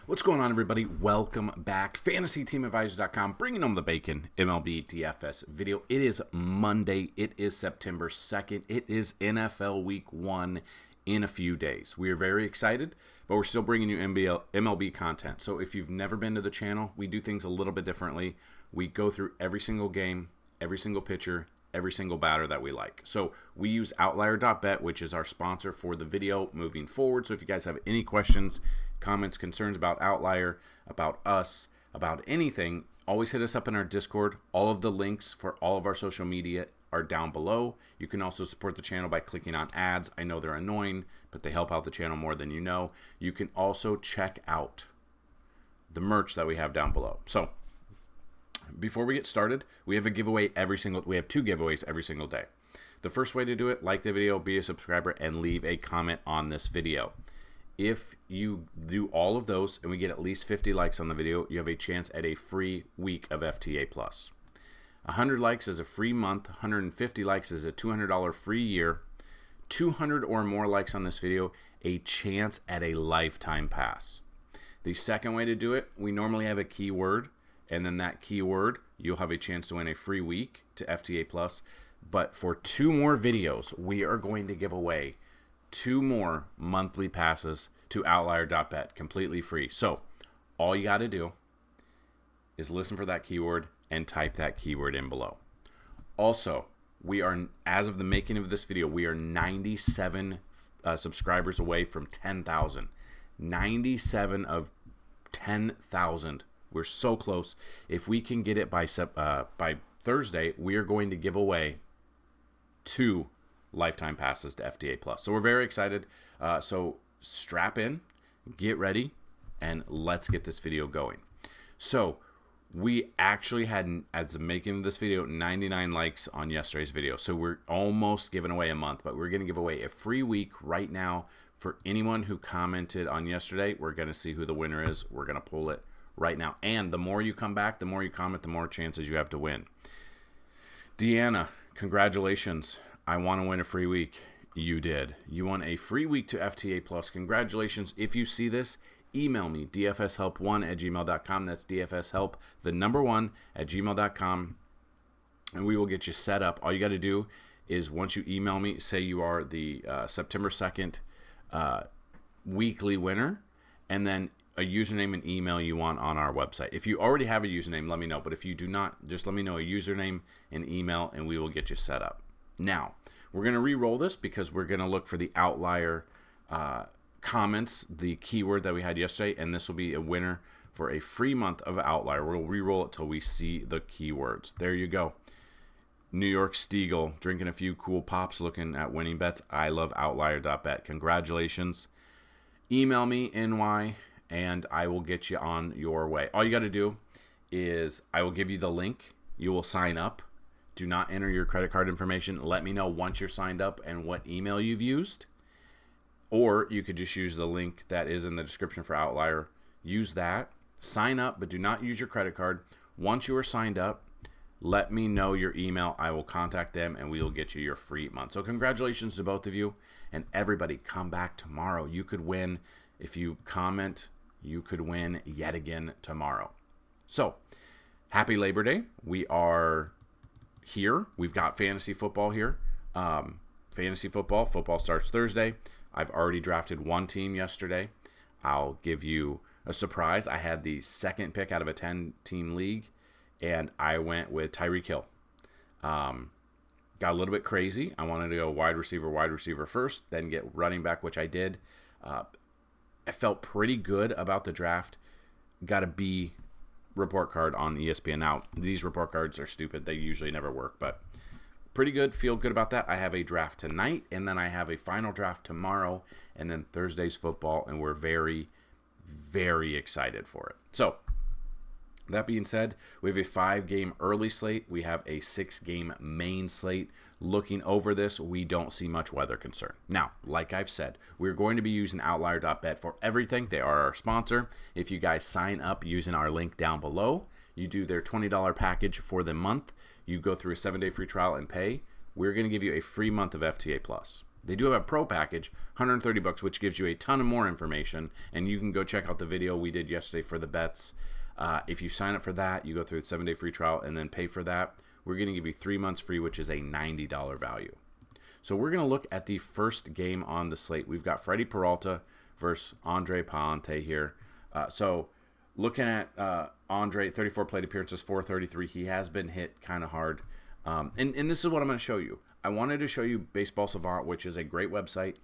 What's going on, everybody? Welcome back. FantasyTeamAdvisors.com, bringing home the bacon, MLB DFS video. It is Monday. It is September 2nd. It is NFL Week 1 in a few days. We are very excited, but we're still bringing you MLB content. So if you've never been to the channel, we do things a little bit differently. We go through every single game, every single pitcher, every single batter that we like. So we use Outlier.bet, which is our sponsor for the video moving forward. So if you guys have any questions, comments, concerns about Outlier, about us, about anything, always hit us up in our Discord. All of the links for all of our social media are down below. You can also support the channel by clicking on ads. I know they're annoying, but they help out the channel more than you know. You can also check out the merch that we have down below. So before we get started, we have a giveaway we have 2 giveaways every single day. The first way to do it, like the video, be a subscriber, and leave a comment on this video. If you do all of those and we get at least 50 likes on the video, you have a chance at a free week of FTA Plus. 100 likes is a free month, 150 likes is a $200 free year, 200 or more likes on this video, a chance at a lifetime pass. The second way to do it, we normally have a keyword, and then that keyword, you'll have a chance to win a free week to FTA Plus. But for 2 more videos, we are going to give away 2 more monthly passes to Outlier.bet, completely free. So all you got to do is listen for that keyword and type that keyword in below. Also, we are, as of the making of this video, we are 97 subscribers away from 10,000. 97 of 10,000. We're so close. If we can get it by Thursday, we are going to give away 2 lifetime passes to FTA Plus. So we're very excited. So strap in, get ready, and let's get this video going. So we actually had, as of making this video, 99 likes on yesterday's video. So we're almost giving away a month, but we're going to give away a free week right now for anyone who commented on yesterday. We're going to see who the winner is. We're going to pull it right now. And the more you come back, the more you comment, the more chances you have to win. Deanna, congratulations. I want to win a free week. You did. You won a free week to FTA Plus. Congratulations. If you see this, email me, dfshelp1@gmail.com. That's dfshelp, the number 1, @gmail.com. And we will get you set up. All you got to do is, once you email me, say you are the September 2nd weekly winner, and then a username and email you want on our website. If you already have a username, let me know. But if you do not, just let me know a username and email, and we will get you set up. Now, we're going to re-roll this because we're going to look for the Outlier comments, the keyword that we had yesterday, and this will be a winner for a free month of Outlier. We'll re-roll it till we see the keywords. There you go. New York Stiegel, drinking a few cool pops, looking at winning bets. I love Outlier.bet. Congratulations. Email me, NY, and I will get you on your way. All you got to do is I will give you the link. You will sign up. Do not enter your credit card information. Let me know once you're signed up and what email you've used. Or you could just use the link that is in the description for Outlier. Use that. Sign up, but do not use your credit card. Once you are signed up, let me know your email. I will contact them, and we will get you your free month. So congratulations to both of you. And everybody, come back tomorrow. You could win. If you comment, you could win yet again tomorrow. So, happy Labor Day. We are here. We've got fantasy football here. Football starts Thursday. I've already drafted 1 team yesterday. I'll give you a surprise. I had the 2nd pick out of a 10-team league, and I went with Tyreek Hill. Got a little bit crazy. I wanted to go wide receiver first, then get running back, which I did. I felt pretty good about the draft. Got a B report card on ESPN. Now, these report cards are stupid. They usually never work, but pretty good. Feel good about that. I have a draft tonight, and then I have a final draft tomorrow, and then Thursday's football, and we're very, very excited for it. So, that being said, we have a 5-game early slate. We have a 6-game main slate. Looking over this, we don't see much weather concern. Now, like I've said, we're going to be using Outlier.bet for everything. They are our sponsor. If you guys sign up using our link down below, you do their $20 package for the month. You go through a 7-day free trial and pay. We're going to give you a free month of FTA Plus. They do have a pro package, $130, which gives you a ton of more information, and you can go check out the video we did yesterday for the bets. If you sign up for that, you go through a 7-day free trial and then pay for that. We're going to give you 3 months free, which is a $90 value. So we're going to look at the first game on the slate. We've got Freddie Peralta versus Andre Palante here. So looking at Andre, 34 plate appearances, 433. He has been hit kind of hard. And this is what I'm going to show you. I wanted to show you Baseball Savant, which is a great website,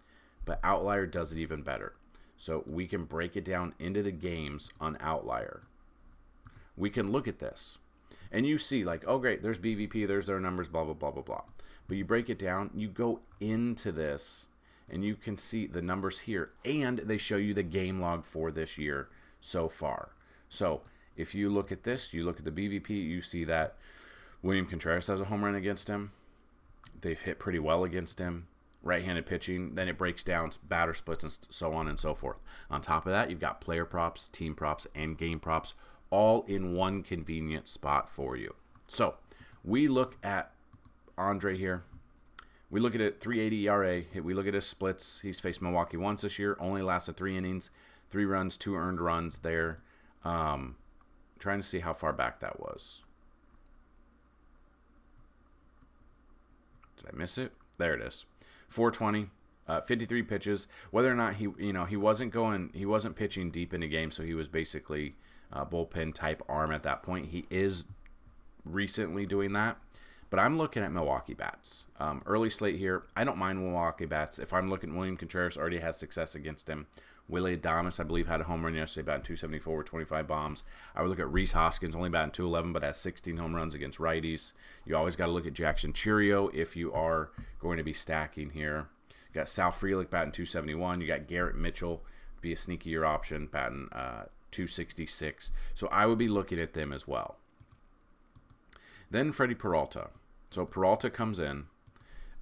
but Outlier does it even better. So we can break it down into the games on Outlier. We can look at this. And you see, like, oh, great, there's BVP, there's their numbers, blah, blah, blah, blah, blah. But you break it down, you go into this, and you can see the numbers here. And they show you the game log for this year so far. So if you look at this, you look at the BVP, you see that William Contreras has a home run against him. They've hit pretty well against him. Right-handed pitching. Then it breaks down batter splits and so on and so forth. On top of that, you've got player props, team props, and game props all in one convenient spot for you. So we look at Andre here. We look at it, 3.80 ERA. We look at his splits. He's faced Milwaukee once this year. Only lasted 3 innings. 3 runs, 2 earned runs there. Trying to see how far back that was. Did I miss it? There it is. 420, 53 pitches. Whether or not he wasn't pitching deep into games, so he was basically bullpen type arm at that point. He is recently doing that, but I'm looking at Milwaukee bats. Early slate here. I don't mind Milwaukee bats. If I'm looking, William Contreras already has success against him. Willie Adames, I believe, had a home run yesterday, batting 274 with 25 bombs. I would look at Rhys Hoskins, only batting 211, but has 16 home runs against righties. You always got to look at Jackson Chourio if you are going to be stacking here. You got Sal Frelick batting 271. You got Garrett Mitchell, be a sneakier option, batting 266. So I would be looking at them as well. Then Freddie Peralta. So Peralta comes in.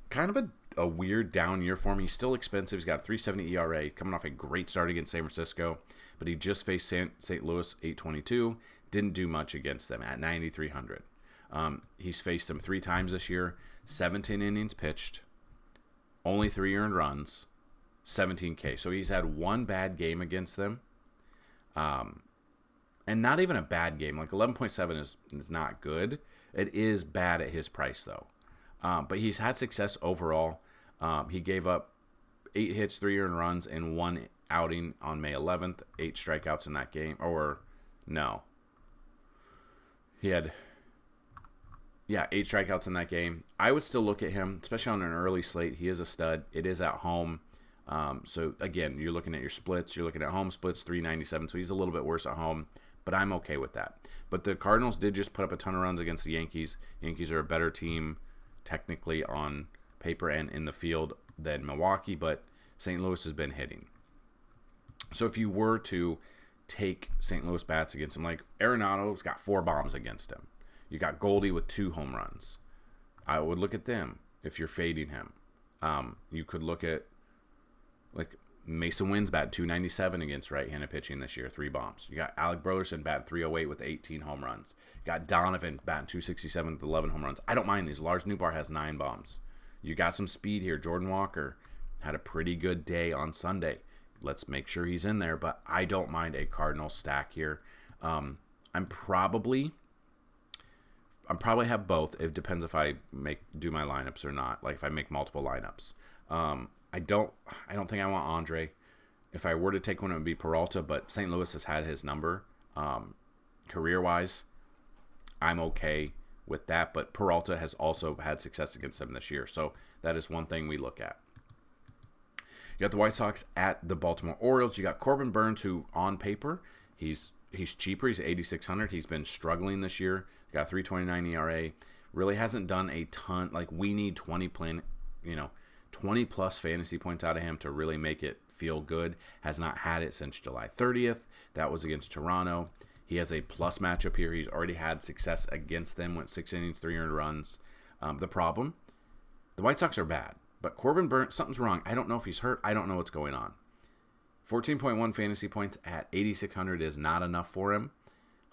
Kind of a weird down year for him. He's still expensive. He's got a 3.70 ERA, coming off a great start against San Francisco, but he just faced St. Louis 822. Didn't do much against them at 9,300. He's faced them 3 times this year. 17 innings pitched, only 3 earned runs, 17K. So he's had 1 bad game against them, and not even a bad game. Like 11.7 is not good. It is bad at his price though. But he's had success overall. He gave up 8 hits, 3 earned runs in 1 outing on May 11th. 8 strikeouts in that game. Or, no. He had, 8 strikeouts in that game. I would still look at him, especially on an early slate. He is a stud. It is at home. So, again, you're looking at your splits. You're looking at home splits, 397. So he's a little bit worse at home. But I'm okay with that. But the Cardinals did just put up a ton of runs against the Yankees. Yankees are a better team technically on paper and in the field than Milwaukee, but St. Louis has been hitting. So if you were to take St. Louis bats against him, like Arenado's got 4 bombs against him. You got Goldie with 2 home runs. I would look at them if you're fading him. You could look at like Mason Wynn's batting 297 against right-handed pitching this year, 3 bombs. You got Alec Burleson batting 308 with 18 home runs. You got Donovan batting 267 with 11 home runs. I don't mind these. Lars Newbar has 9 bombs. You got some speed here. Jordan Walker had a pretty good day on Sunday. Let's make sure he's in there, but I don't mind a Cardinal stack here. I'm probably have both. It depends if I do my lineups or not. Like if I make multiple lineups. I don't think I want Andre. If I were to take one, it would be Peralta, but St. Louis has had his number. Career-wise, I'm okay with that, but Peralta has also had success against them this year, so that is one thing we look at. You got the White Sox at the Baltimore Orioles. You got Corbin Burnes, who on paper, he's cheaper. He's 8,600. He's been struggling this year. Got a 3.29 ERA. Really hasn't done a ton. Like we need 20 plus fantasy points out of him to really make it feel good. Has not had it since July 30th. That was against Toronto. He has a plus matchup here. He's already had success against them. Went 6 innings, 3 earned runs. The problem, the White Sox are bad. But Corbin Burnes, something's wrong. I don't know if he's hurt. I don't know what's going on. 14.1 fantasy points at 8,600 is not enough for him.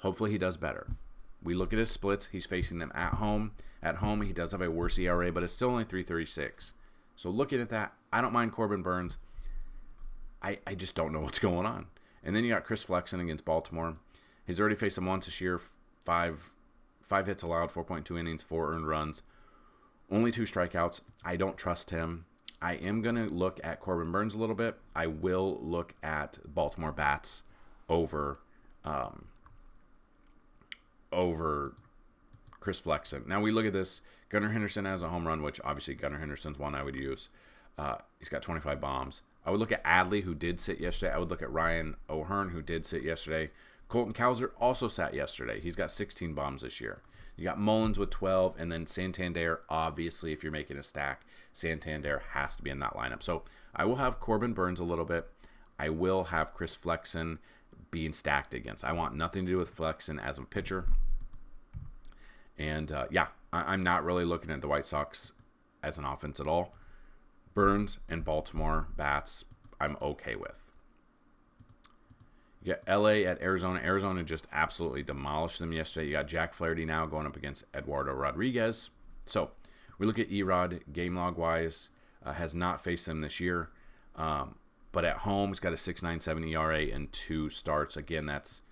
Hopefully he does better. We look at his splits. He's facing them at home. At home, he does have a worse ERA, but it's still only 3.36. So looking at that, I don't mind Corbin Burnes. I just don't know what's going on. And then you got Chris Flexen against Baltimore. He's already faced them once this year. Five hits allowed, 4.2 innings, 4 earned runs, only 2 strikeouts. I don't trust him. I am going to look at Corbin Burnes a little bit. I will look at Baltimore bats over Chris Flexen. Now we look at this. Gunnar Henderson has a home run, which obviously Gunnar Henderson's one I would use. He's got 25 bombs. I would look at Adley, who did sit yesterday. I would look at Ryan O'Hearn, who did sit yesterday. Colton Cowser also sat yesterday. He's got 16 bombs this year. You got Mullins with 12, and then Santander, obviously, if you're making a stack, Santander has to be in that lineup. So I will have Corbin Burnes a little bit. I will have Chris Flexen being stacked against. I want nothing to do with Flexen as a pitcher. And, I'm not really looking at the White Sox as an offense at all. Burnes and Baltimore bats, I'm okay with. You got LA at Arizona. Arizona just absolutely demolished them yesterday. You got Jack Flaherty now going up against Eduardo Rodriguez. So we look at Erod, game log wise, has not faced them this year. But at home, he's got a 6.97 ERA and 2 starts. Again, that's,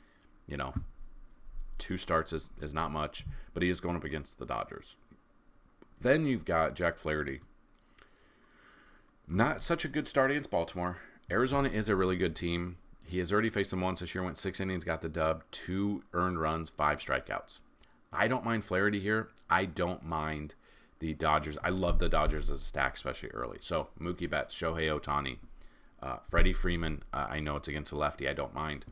2 starts is not much, but he is going up against the Dodgers. Then you've got Jack Flaherty. Not such a good start against Baltimore. Arizona is a really good team. He has already faced them once this year, went 6 innings, got the dub, 2 earned runs, 5 strikeouts. I don't mind Flaherty here. I don't mind the Dodgers. I love the Dodgers as a stack, especially early. So Mookie Betts, Shohei Ohtani, Freddie Freeman. I know it's against a lefty. I don't mind.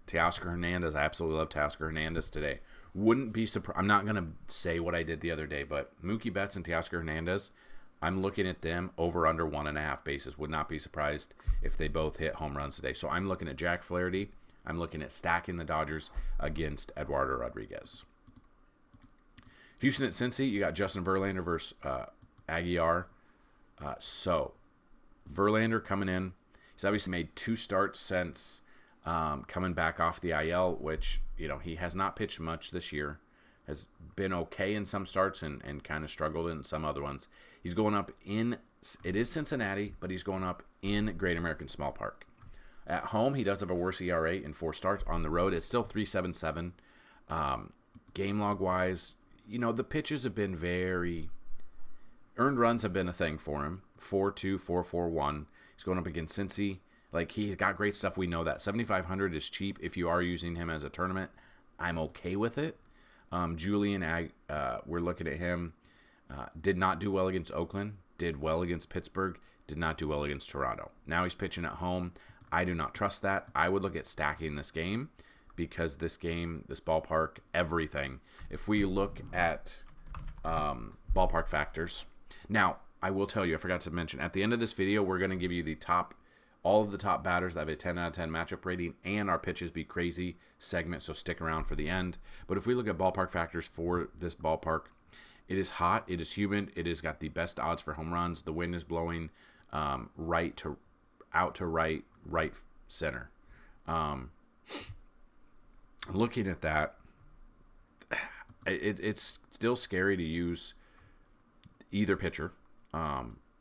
Teoscar Hernandez. I absolutely love Teoscar Hernandez today. Wouldn't be surprised. I'm not going to say what I did the other day, but Mookie Betts and Teoscar Hernandez, I'm looking at them over under 1.5 bases. Would not be surprised if they both hit home runs today. So I'm looking at Jack Flaherty. I'm looking at stacking the Dodgers against Eduardo Rodriguez. Houston at Cincy, you got Justin Verlander versus Aguilar. So Verlander coming in. He's obviously made 2 starts since coming back off the IL, which, he has not pitched much this year. Has been okay in some starts and kind of struggled in some other ones. He's going up it is Cincinnati, but he's going up in Great American Small Park. At home, he does have a worse ERA in 4 starts. On the road, it's still 3.77. Game log wise, the pitches have been earned runs have been a thing for him. 4.2, 4.41. He's going up against Cincy. He's got great stuff. We know that 7,500 is cheap if you are using him as a tournament. I'm okay with it. Julian, we're looking at him. Did not do well against Oakland. Did well against Pittsburgh. Did not do well against Toronto. Now he's pitching at home. I do not trust that. I would look at stacking this game because this ballpark, everything. If we look at ballpark factors. Now, I will tell you, I forgot to mention, at the end of this video, we're going to give you all of the top batters that have a 10 out of 10 matchup rating and our pitches be crazy segment, so stick around for the end. But if we look at ballpark factors for this ballpark, it is hot, it is humid, it has got the best odds for home runs. The wind is blowing right to right center. Looking at that, it's still scary to use either pitcher.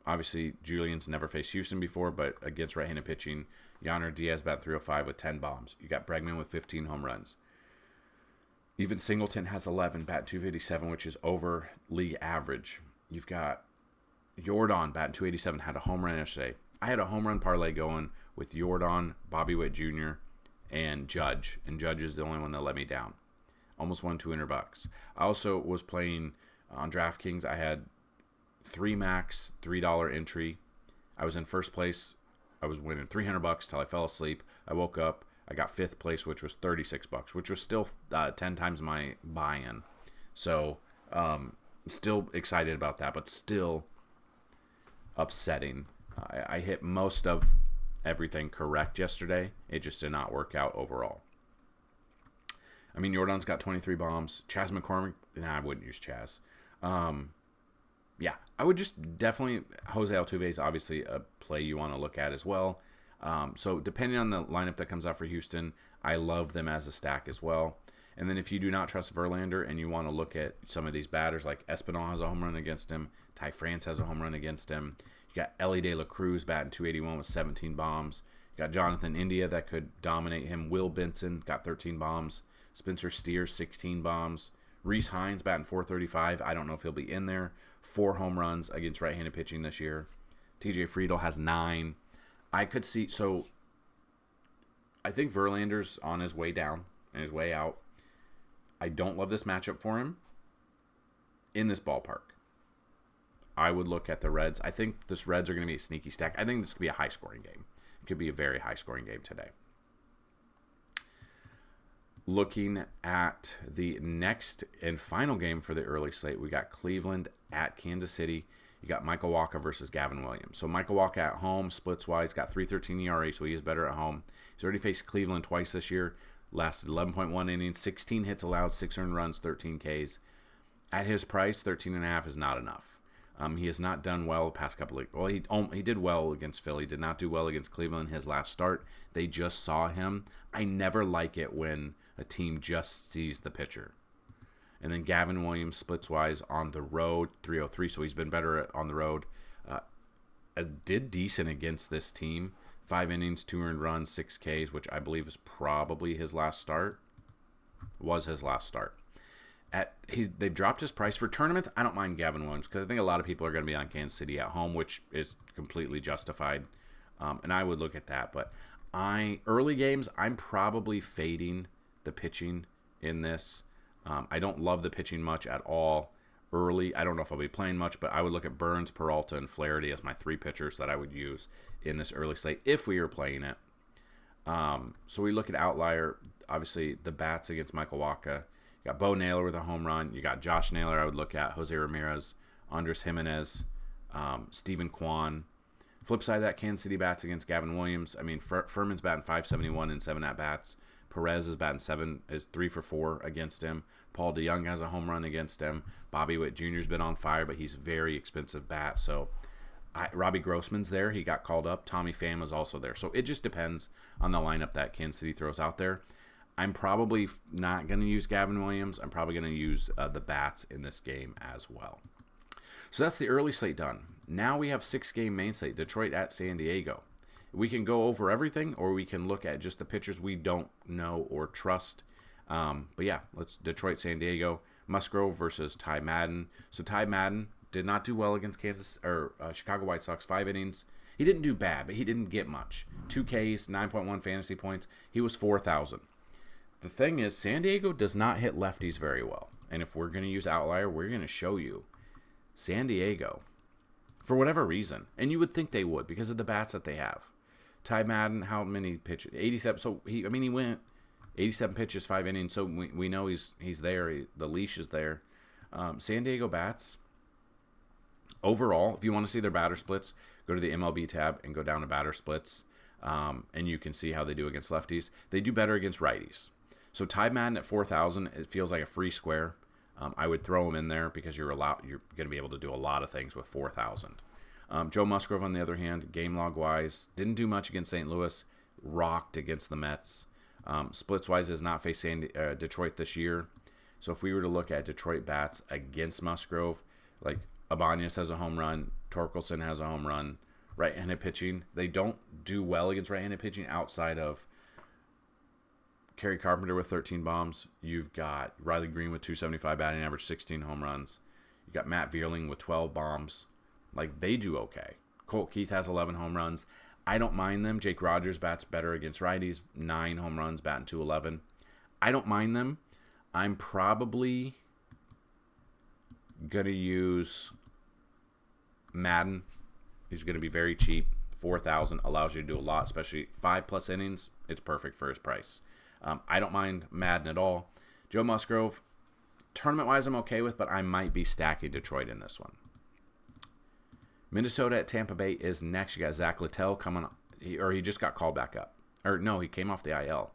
Obviously, Julian's never faced Houston before, but against right-handed pitching, Yainer Diaz batting 305 with 10 bombs. You got Bregman with 15 home runs. Even Singleton has 11, batting 257, which is over league average. You've got Jordan batting 287, had a home run yesterday. I had a home run parlay going with Jordan, Bobby Witt Jr., and Judge. And Judge is the only one that let me down. Almost won $200. I also was playing on DraftKings. I had 3 max, $3 entry. I was in first place. I was winning $300 till I fell asleep. I woke up. I got 5th place, which was $36, which was still 10 times my buy-in. So, still excited about that, but still upsetting. I hit most of everything correct yesterday. It just did not work out overall. I mean, Jordan's got 23 bombs. Chas McCormick, I wouldn't use Chas. Yeah, I would just definitely, Jose Altuve is obviously a play you want to look at as well. So depending on the lineup that comes out for Houston, I love them as a stack as well. And then if you do not trust Verlander and you want to look at some of these batters, like Espinal has a home run against him, Ty France has a home run against him, You got Ellie De La Cruz batting 281 with 17 bombs. You got Jonathan India that could dominate him. Will Benson got 13 bombs. Spencer Steer, 16 bombs. Reese Hines batting 435. I don't know if he'll be in there. 4 home runs against right-handed pitching this year. TJ Friedel has 9. I could see, so I think Verlander's on his way down and his way out. I don't love this matchup for him in this ballpark. I would look at the Reds. I think this Reds are going to be a sneaky stack. I think this could be a high-scoring game. It could be a very high-scoring game today. Looking at the next and final game for the early slate, we got Cleveland at Kansas City. You got Michael Wacha versus Gavin Williams. So Michael Wacha at home, splits-wise, got 3.13 ERA, so he is better at home. He's already faced Cleveland twice this year. Lasted 11.1 innings, 16 hits allowed, 6 earned runs, 13 Ks. At his price, 13.5 is not enough. He has not done well the past couple of... Well, he did well against Philly. Did not do well against Cleveland his last start. They just saw him. I never like it when a team just sees the pitcher. And then Gavin Williams, splits-wise, on the road, 303, so he's been better on the road. Did decent against this team. 5 innings, 2 earned runs, 6 Ks, which I believe is probably his last start. Was his last start. They've dropped his price for tournaments. I don't mind Gavin Williams because I think a lot of people are going to be on Kansas City at home, which is completely justified. And I would look at that. But early games, I'm probably fading the pitching in this. I don't love the pitching much at all early. I don't know if I'll be playing much, but I would look at Burns, Peralta, and Flaherty as my 3 pitchers that I would use in this early slate if we were playing it. So we look at outlier, obviously the bats against Michael Wacha. You got Bo Naylor with a home run. You got Josh Naylor. I would look at Jose Ramirez, Andres Jimenez, Stephen Kwan. Flip side of that, Kansas City bats against Gavin Williams. I mean, Furman's batting 571 in 7 at-bats. Perez is batting 3 for 4 against him. Paul DeYoung has a home run against him. Bobby Witt Jr.'s been on fire, but he's a very expensive bat. So Robbie Grossman's there. He got called up. Tommy Pham is also there. So it just depends on the lineup that Kansas City throws out there. I'm probably not going to use Gavin Williams. I'm probably going to use the bats in this game as well. So that's the early slate done. Now we have 6-game main slate, Detroit at San Diego. We can go over everything, or we can look at just the pitchers we don't know or trust. But yeah, let's Detroit, San Diego. Musgrove versus Ty Madden. So Ty Madden did not do well against Chicago White Sox. 5 innings. He didn't do bad, but he didn't get much. 2 Ks, 9.1 fantasy points. He was 4,000. The thing is, San Diego does not hit lefties very well. And if we're going to use outlier, we're going to show you San Diego, for whatever reason. And you would think they would because of the bats that they have. Ty Madden, how many pitches? 87. So he went 87 pitches, 5 innings. So we know he's there. The leash is there. San Diego bats, overall, if you want to see their batter splits, go to the MLB tab and go down to batter splits. And you can see how they do against lefties. They do better against righties. So Ty Madden at 4,000, it feels like a free square. I would throw him in there because you're going to be able to do a lot of things with 4,000. Joe Musgrove, on the other hand, game log wise, didn't do much against St. Louis. Rocked against the Mets. Splits wise, has not faced Detroit this year. So if we were to look at Detroit bats against Musgrove, like Ibanez has a home run, Torkelson has a home run. Right-handed pitching, they don't do well against right-handed pitching outside of Kerry Carpenter with 13 bombs. You've got Riley Green with 275 batting average, 16 home runs. You got Matt Vierling with 12 bombs. Like, they do okay. Colt Keith has 11 home runs. I don't mind them. Jake Rogers bats better against righties, 9 home runs, batting 211. I don't mind them. I'm probably going to use Madden. He's going to be very cheap. 4,000 allows you to do a lot, especially 5+ innings. It's perfect for his price. I don't mind Madden at all. Joe Musgrove, tournament-wise, I'm okay with, but I might be stacking Detroit in this one. Minnesota at Tampa Bay is next. You got Zach Littell coming, he just got called back up. Or no, he came off the IL.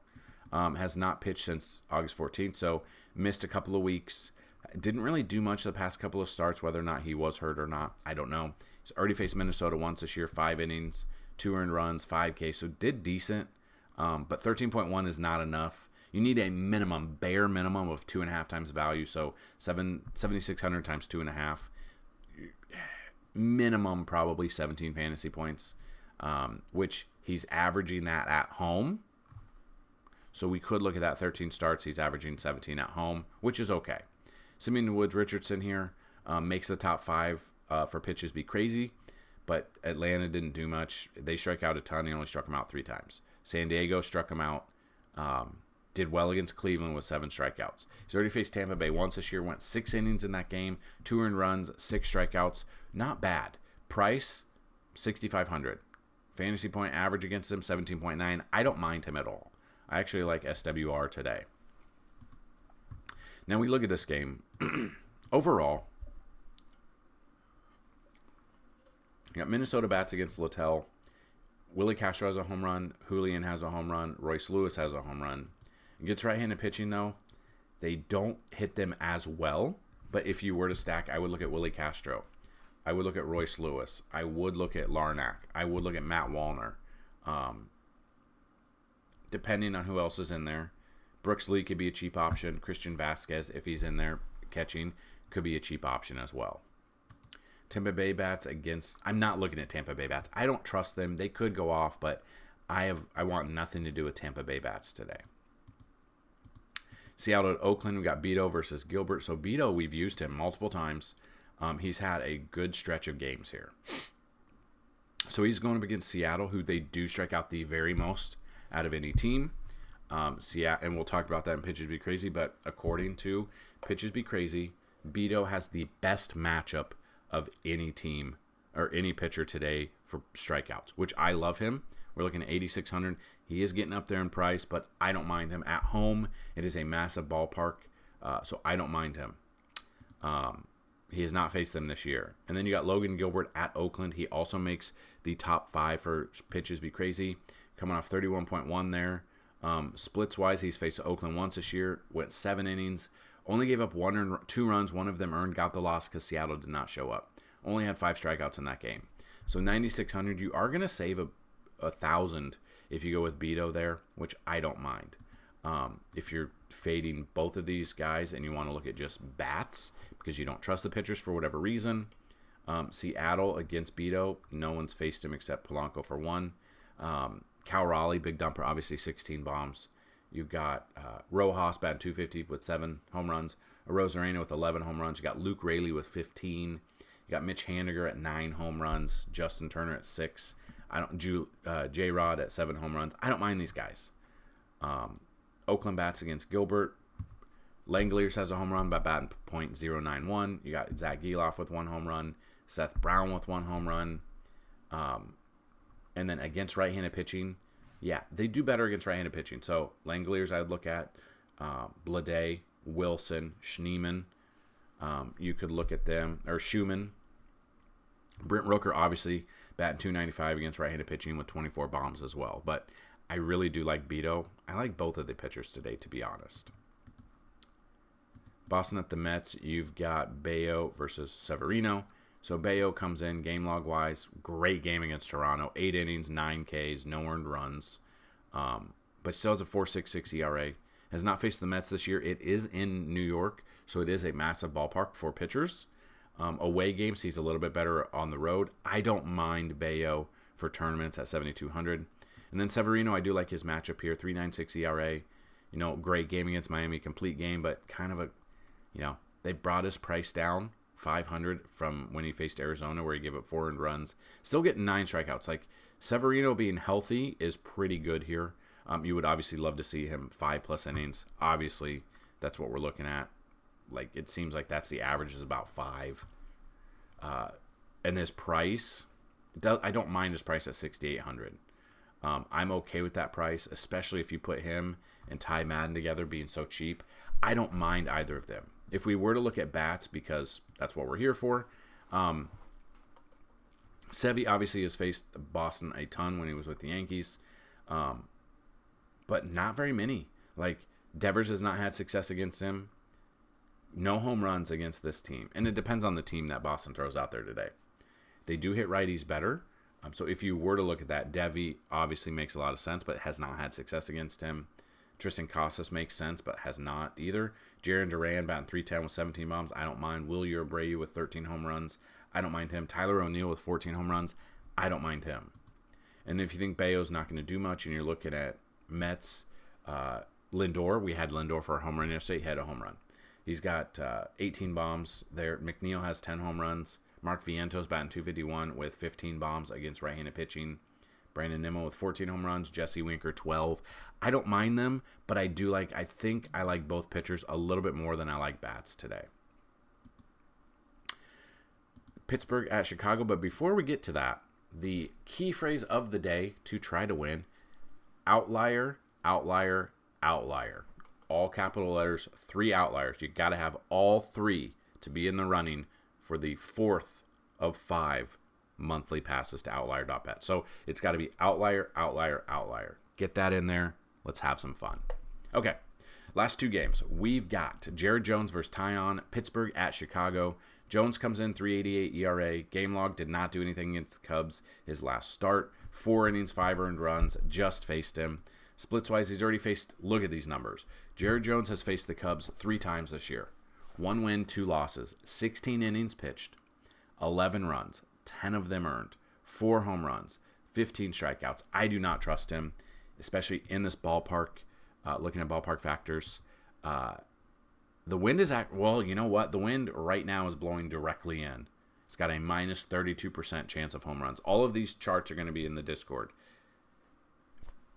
Has not pitched since August 14th, so missed a couple of weeks. Didn't really do much the past couple of starts, whether or not he was hurt or not. I don't know. He's already faced Minnesota once this year, 5 innings, 2 earned runs, 5 Ks, so did decent. But 13.1 is not enough. You need a minimum, bare minimum of 2.5 times value, so 7,600 times 2.5. minimum probably 17 fantasy points, which he's averaging that at home. So we could look at that 13 starts. He's averaging 17 at home, which is okay. Simeon Woods Richardson here makes the top 5 for pitches be crazy, but Atlanta didn't do much. They struck out a ton. He only struck him out 3 times. San Diego struck him out. Did well against Cleveland with 7 strikeouts. He's already faced Tampa Bay once this year, went 6 innings in that game, 2 earned runs, 6 strikeouts. Not bad. Price, 6,500. Fantasy point average against him, 17.9. I don't mind him at all. I actually like SWR today. Now we look at this game. Overall, you got Minnesota bats against Littell. Willie Castro has a home run. Julian has a home run. Royce Lewis has a home run. Against right-handed pitching, though, they don't hit them as well. But if you were to stack, I would look at Willie Castro. I would look at Royce Lewis. I would look at Larnack. I would look at Matt Wallner. Depending on who else is in there. Brooks Lee could be a cheap option. Christian Vasquez, if he's in there catching, could be a cheap option as well. Tampa Bay bats against... I'm not looking at Tampa Bay bats. I don't trust them. They could go off, but I want nothing to do with Tampa Bay bats today. Seattle at Oakland, we got Beto versus Gilbert. So Beto, we've used him multiple times. He's had a good stretch of games here. So he's going up against Seattle, who they do strike out the very most out of any team. Seattle, and we'll talk about that in Pitches Be Crazy, but according to Pitches Be Crazy, Beto has the best matchup of any team or any pitcher today for strikeouts, which I love him. We're looking at 8,600. He is getting up there in price, but I don't mind him. At home, it is a massive ballpark, so I don't mind him. He has not faced them this year. And then you got Logan Gilbert at Oakland. He also makes the top 5 for Pitches Be Crazy, coming off 31.1 there. Splits-wise, he's faced Oakland once this year, went 7 innings, only gave up 2 runs, one of them earned, got the loss because Seattle did not show up. Only had 5 strikeouts in that game. So 9,600, you are going to save a 1,000 if you go with Beto there, which I don't mind. If you're fading both of these guys and you want to look at just bats because you don't trust the pitchers for whatever reason, Seattle against Beto, no one's faced him except Polanco for 1. Cal Raleigh, big dumper, obviously 16 bombs. You've got Rojas batting 250 with 7 home runs. Arozarena with 11 home runs. You got Luke Raley with 15. You got Mitch Haniger at 9 home runs. Justin Turner at 6. J-Rod at 7 home runs. I don't mind these guys. Oakland bats against Gilbert. Langeliers has a home run by batting .091. You got Zach Geloff with 1 home run. Seth Brown with 1 home run. And then against right-handed pitching, yeah, they do better against right-handed pitching. So Langeliers I would look at. Blade, Wilson, Schneemann. You could look at them. Or Schumann. Brent Rooker, obviously, batting .295 against right-handed pitching with 24 bombs as well. But I really do like Beto. I like both of the pitchers today, to be honest. Boston at the Mets, you've got Bayo versus Severino. So Bayo comes in game log wise, great game against Toronto, 8 innings, 9 Ks, no earned runs, but still has a 4.66 ERA. Has not faced the Mets this year. It is in New York, so it is a massive ballpark for pitchers. Away games, he's a little bit better on the road. I don't mind Bayo for tournaments at 7,200. And then Severino, I do like his matchup here, 3.96 ERA. You know, great game against Miami, complete game, but kind of a, they brought his price down. 500 from when he faced Arizona where he gave up 4 earned runs. Still getting 9 strikeouts. Like, Severino being healthy is pretty good here. You would obviously love to see him 5+ innings. Obviously, that's what we're looking at. Like, it seems like that's the average is about 5. And his price, I don't mind his price at 6,800. I'm okay with that price, especially if you put him and Ty Madden together being so cheap. I don't mind either of them. If we were to look at bats, because that's what we're here for, Sevy obviously has faced Boston a ton when he was with the Yankees, but not very many. Like, Devers has not had success against him. No home runs against this team. And it depends on the team that Boston throws out there today. They do hit righties better. So if you were to look at that, Devy obviously makes a lot of sense, but has not had success against him. Tristan Casas makes sense, but has not either. Jaron Duran batting .310 with 17 bombs. I don't mind. Will Abreu with 13 home runs. I don't mind him. Tyler O'Neill with 14 home runs. I don't mind him. And if you think Bayo's not going to do much and you're looking at Mets, Lindor, we had Lindor for a home run yesterday. He had a home run. He's got 18 bombs there. McNeil has 10 home runs. Mark Vientos batting .251 with 15 bombs against right-handed pitching. Brandon Nimmo with 14 home runs. Jesse Winker 12. I don't mind them, but I think I like both pitchers a little bit more than I like bats today. Pittsburgh at Chicago. But before we get to that, the key phrase of the day to try to win: outlier, outlier, outlier. All capital letters, 3 outliers. You got to have all 3 to be in the running for the 4th of 5 monthly passes to outlier.bet. So it's got to be outlier, outlier, outlier. Get that in there. Let's have some fun. Okay, last 2 games. We've got Jared Jones versus Tyon, Pittsburgh at Chicago. Jones comes in 3.88 ERA. Game log did not do anything against the Cubs his last start. 4 innings, 5 earned runs. Just faced him. Splits-wise, he's already faced, look at these numbers. Jared Jones has faced the Cubs 3 times this year. 1 win, 2 losses. 16 innings pitched. 11 runs. 10 of them earned. 4 home runs. 15 strikeouts. I do not trust him, especially in this ballpark. Looking at ballpark factors. The wind is well, you know what? The wind right now is blowing directly in. It's got a minus 32% chance of home runs. All of these charts are going to be in the Discord.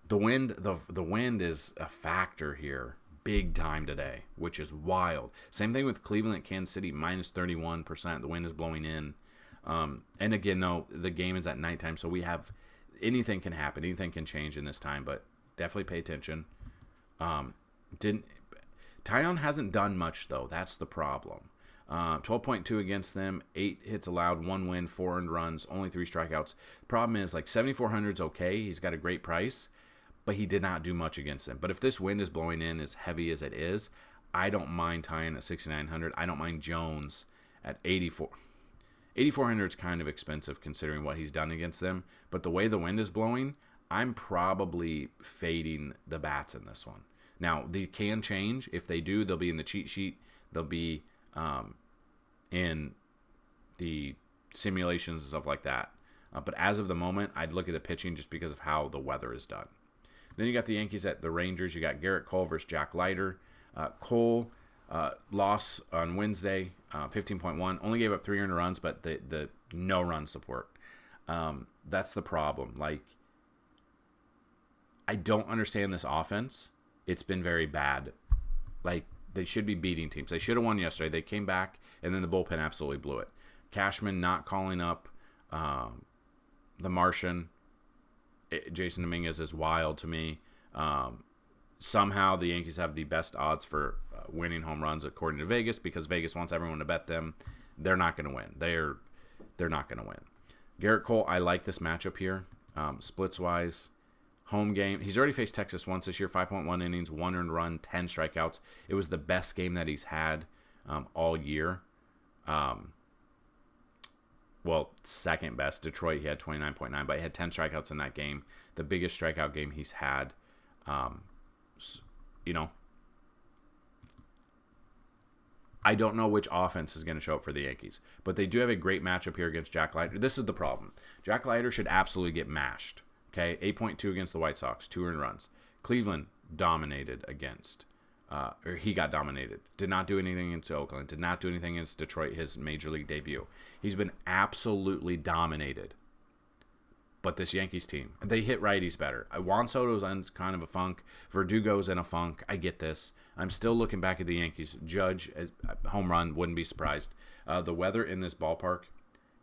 The wind is a factor here, big time today, which is wild. Same thing with Cleveland at Kansas City, minus 31%. The wind is blowing in. And again, no, the game is at nighttime, so we have anything can happen, anything can change in this time, but definitely pay attention. Tyon hasn't done much though. That's the problem. 12.2 against them, 8 hits allowed, 1 win, 4 earned runs, only 3 strikeouts. Problem is, like, 7,400 is okay. He's got a great price, but he did not do much against them. But if this wind is blowing in as heavy as it is, I don't mind Tyon at 6,900. I don't mind Jones at 84. 8,400 is kind of expensive considering what he's done against them. But the way the wind is blowing, I'm probably fading the bats in this one. Now, they can change. If they do, they'll be in the cheat sheet. They'll be in the simulations and stuff like that. But as of the moment, I'd look at the pitching just because of how the weather is done. Then you got the Yankees at the Rangers. You got Garrett Cole versus Jack Leiter. Cole loss on Wednesday, 15.1. Only gave up 3 earned runs, but the no run support. That's the problem. Like, I don't understand this offense. It's been very bad. Like, they should be beating teams. They should have won yesterday. They came back, and then the bullpen absolutely blew it. Cashman not calling up the Martian. Jason Dominguez is wild to me. Somehow the Yankees have the best odds for winning home runs according to Vegas because Vegas wants everyone to bet them. They're not going to win. They're not going to win. Garrett Cole, I like this matchup here. Splits-wise, home game. He's already faced Texas once this year, 5.1 innings, 1 earned run, 10 strikeouts. It was the best game that he's had all year. Well, second best. Detroit, he had 29.9, but he had 10 strikeouts in that game. The biggest strikeout game he's had. I don't know which offense is going to show up for the Yankees, but they do have a great matchup here against Jack Leiter. This is the problem. Jack Leiter should absolutely get mashed. Okay, 8.2 against the White Sox, 2 earned runs. Cleveland dominated against, or he got dominated. Did not do anything against Oakland. Did not do anything against Detroit, his major league debut. He's been absolutely dominated. But this Yankees team, they hit righties better. Juan Soto's in kind of a funk. Verdugo's in a funk. I get this. I'm still looking back at the Yankees. Judge, home run, wouldn't be surprised. The weather in this ballpark,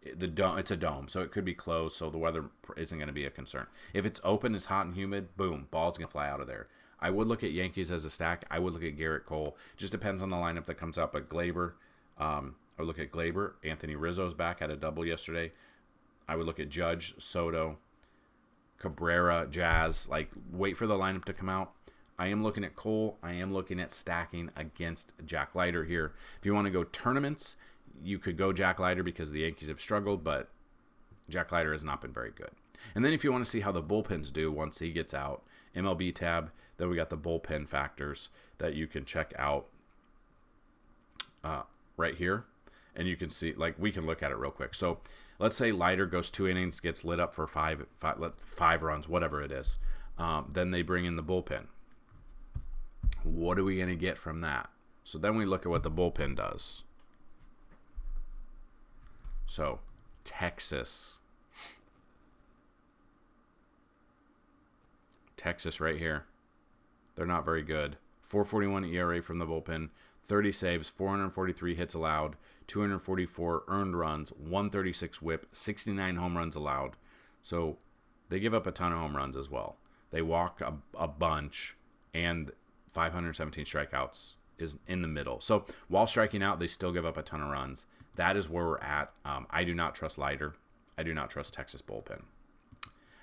it's a dome, so it could be closed, so the weather isn't going to be a concern. If it's open, it's hot and humid, boom, ball's going to fly out of there. I would look at Yankees as a stack. I would look at Garrett Cole. Just depends on the lineup that comes up. But Glaber, I would look at Glaber. Anthony Rizzo's back, had a double yesterday. I would look at Judge, Soto, Cabrera, Jazz. Like, wait for the lineup to come out. I am looking at Cole. I am looking at stacking against Jack Leiter here. If you want to go tournaments, you could go Jack Leiter because the Yankees have struggled, but Jack Leiter has not been very good. And then if you want to see how the bullpens do once he gets out, MLB tab, Then we got the bullpen factors that you can check out right here. And you can see, like, we can look at it real quick. So let's say Leiter goes 2 innings, gets lit up for five runs, whatever it is. Then they bring in the bullpen. What are we going to get from that? So then we look at what the bullpen does. So Texas right here. They're not very good. 4.41 ERA from the bullpen, 30 saves, 443 hits allowed, 244 earned runs, 136 whip, 69 home runs allowed. So they give up a ton of home runs as well. They walk a bunch, and 517 strikeouts is in the middle. So while striking out, they still give up a ton of runs. That is where we're at. I do not trust Leiter. I do not trust Texas bullpen.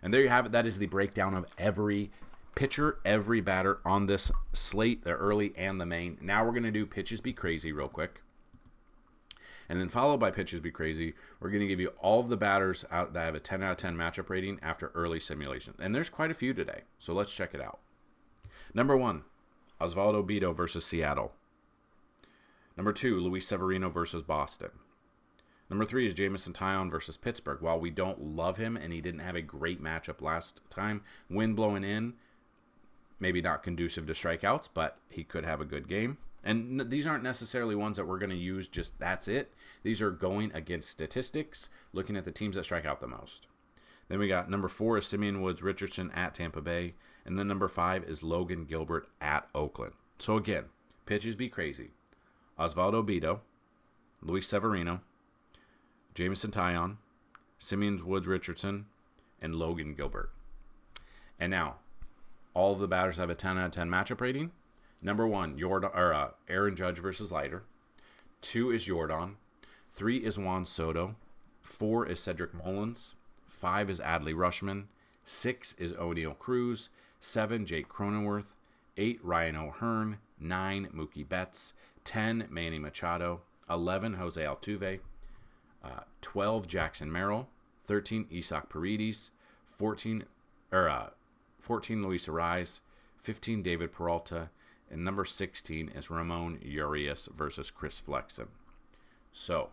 And there you have it. That is the breakdown of every pitcher, every batter on this slate, the early and the main. Now we're going to do Pitches Be Crazy real quick. And then followed by Pitches Be Crazy, we're going to give you all of the batters out that have a 10 out of 10 matchup rating after early simulation. And there's quite a few today, so let's check it out. Number 1, Osvaldo Bido versus Seattle. Number 2, Luis Severino versus Boston. Number 3 is Jameson Taillon versus Pittsburgh. While we don't love him and he didn't have a great matchup last time, wind blowing in, maybe not conducive to strikeouts, but he could have a good game. And these aren't necessarily ones that we're going to use just that's it. These are going against statistics, looking at the teams that strike out the most. Then we got number 4 is Simeon Woods Richardson at Tampa Bay. And then number 5 is Logan Gilbert at Oakland. So again, Pitches Be Crazy. Osvaldo Bido, Luis Severino, Jameson Taillon, Simeon Woods Richardson, and Logan Gilbert. And now, all of the batters have a 10 out of 10 matchup rating. Number 1, Aaron Judge versus Leiter. 2 is Jordan. 3 is Juan Soto. 4 is Cedric Mullins. 5 is Adley Rutschman. 6 is Oneil Cruz. 7, Jake Cronenworth. 8, Ryan O'Hearn. 9, Mookie Betts. 10, Manny Machado. 11, Jose Altuve. 12, Jackson Merrill. 13, Isaac Paredes. 14, Luis Ariz. 15, David Peralta. And number 16 is Ramon Urias versus Chris Flexen. So,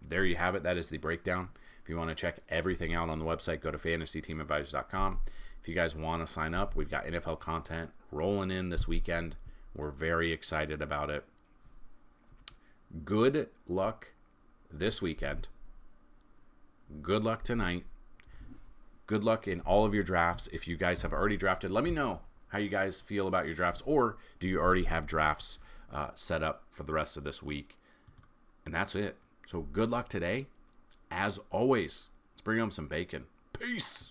there you have it. That is the breakdown. If you want to check everything out on the website, go to FantasyTeamAdvisors.com. If you guys want to sign up, we've got NFL content rolling in this weekend. We're very excited about it. Good luck this weekend. Good luck tonight. Good luck in all of your drafts. If you guys have already drafted, let me know how you guys feel about your drafts, or do you already have drafts set up for the rest of this week? And that's it. So good luck today. As always, let's bring home some bacon. Peace.